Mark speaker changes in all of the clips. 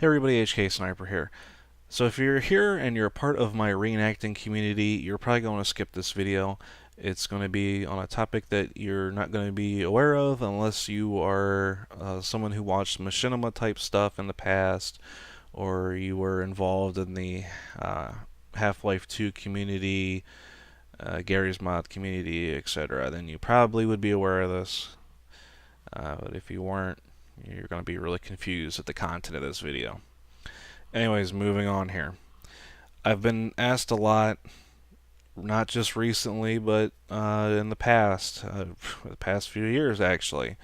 Speaker 1: Hey everybody, HkSniper here. So if you're here and you're a part of my reenacting community, you're probably going to skip this video. It's going to be on a topic that you're not going to be aware of unless you are someone who watched Machinima type stuff in the past, or you were involved in the uh, Half-Life 2 community, Gary's Mod community, etc. Then you probably would be aware of this. But if you weren't, you're going to be really confused at the content of this video. Anyways, moving on here. I've been asked a lot, not just recently, but in the past few years actually,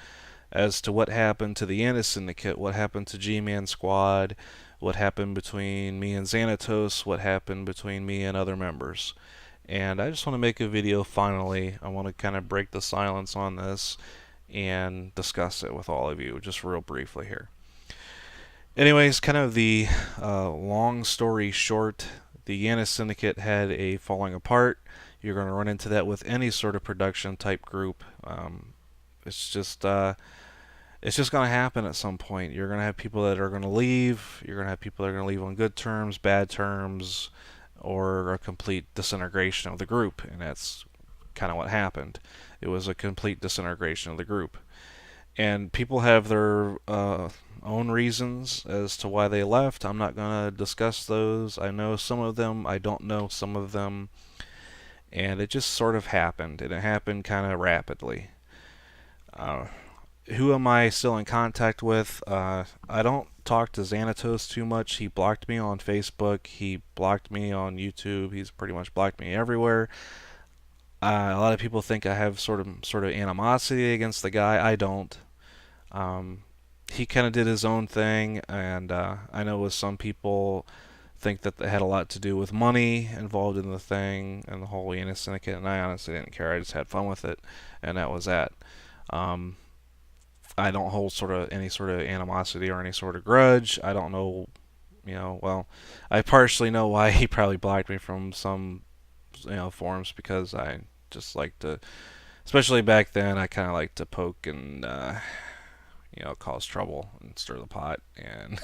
Speaker 1: as to what happened to the Janus Syndicate, what happened to Gman Squad, what happened between me and Xanatos, what happened between me and other members. And I just want to make a video finally. I want to kind of break the silence on this and discuss it with all of you, just real briefly here. Anyways, kind of the long story short, the Janus Syndicate had a falling apart. You're going to run into that with any sort of production type group. It's just going to happen at some point. You're going to have people that are going to leave. You're going to have people that are going to leave on good terms, bad terms, or a complete disintegration of the group. And that's kind of what happened. It was a complete disintegration of the group. And people have their own reasons as to why they left. I'm not going to discuss those. I know some of them. I don't know some of them. And it just sort of happened. And it happened kind of rapidly. Who am I still in contact with? I don't talk to Xanatos too much. He blocked me on Facebook. He blocked me on YouTube. He's pretty much blocked me everywhere. A lot of people think I have sort of animosity against the guy. I don't. He kind of did his own thing, and I know with some people think that they had a lot to do with money involved in the thing and the whole Janus Syndicate, and I honestly didn't care. I just had fun with it, and that was that. I don't hold any sort of animosity or any sort of grudge. I don't know, well, I partially know why he probably blocked me from some, forums, because I just like to, especially back then, I kind of like to poke and cause trouble and stir the pot, and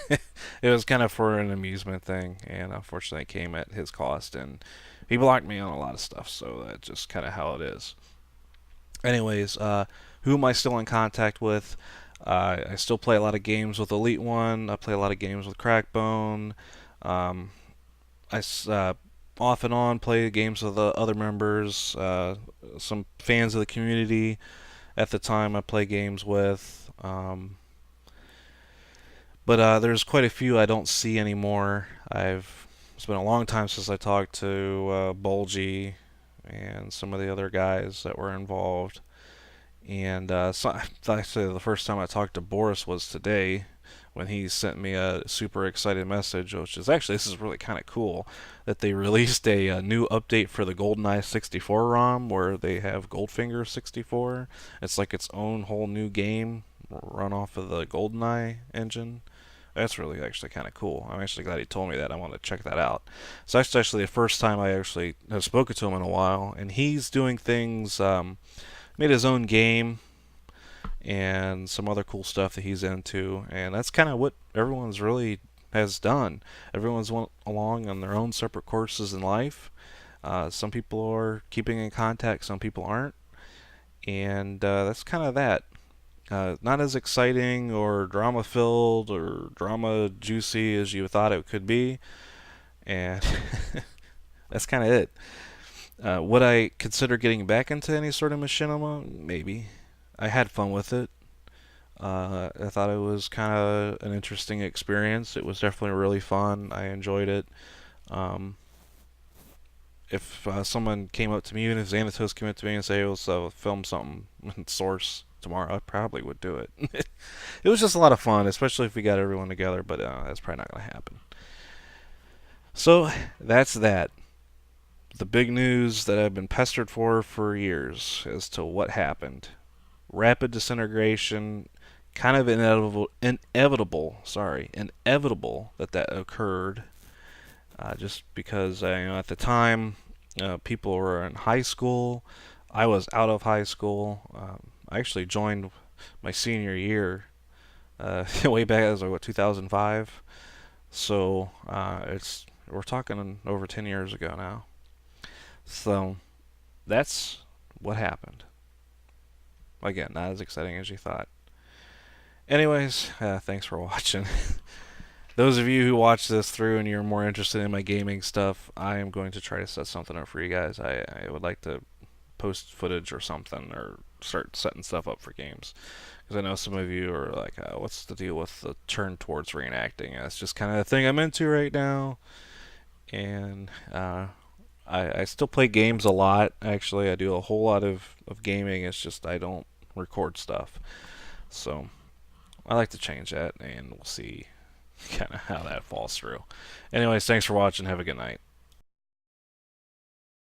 Speaker 1: it was kind of for an amusement thing, and unfortunately it came at his cost, and he blocked me on a lot of stuff, so that's just kind of how it is. Anyways, who am I still in contact with? I still play a lot of games with Elite One. I play a lot of games with Crackbone. I off and on play games with the other members. Some fans of the community at the time I play games with. But there's quite a few I don't see anymore. It's been a long time since I talked to Bulgy and some of the other guys that were involved. And actually, the first time I talked to Boris was today, when he sent me a super excited message, which is actually, this is really kind of cool, that they released a new update for the GoldenEye 64 ROM, where they have Goldfinger 64. It's like its own whole new game, run off of the GoldenEye engine. That's really actually kind of cool. I'm actually glad he told me that. I want to check that out. So that's actually the first time I actually have spoken to him in a while, and he's doing things, made his own game and some other cool stuff that he's into, and that's kind of what everyone's really has done. Everyone's went along on their own separate courses in life. Some people are keeping in contact, some people aren't, and that's kind of that. Not as exciting or drama filled or drama juicy as you thought it could be, and that's kind of it. Would I consider getting back into any sort of machinima? Maybe. I had fun with it. I thought it was kind of an interesting experience. It was definitely really fun. I enjoyed it. If someone came up to me, even if Xanatos came up to me and say, let's film something in Source tomorrow, I probably would do it. It was just a lot of fun, especially if we got everyone together, but that's probably not going to happen. So, that's that. The big news that I've been pestered for years as to what happened. Rapid disintegration, kind of inevitable that occurred, just because at the time people were in high school. I was out of high school. I actually joined my senior year way back as 2005. So we're talking over 10 years ago now. So that's what happened. Again, not as exciting as you thought. Anyways, thanks for watching. Those of you who watch this through and you're more interested in my gaming stuff, I am going to try to set something up for you guys. I would like to post footage or something, or start setting stuff up for games. Because I know some of you are like, what's the deal with the turn towards reenacting? That's just kind of the thing I'm into right now. And I still play games a lot, actually. I do a whole lot of gaming. It's just I don't record stuff. So I like to change that, and we'll see kind of how that falls through. Anyways, thanks for watching. Have a good night.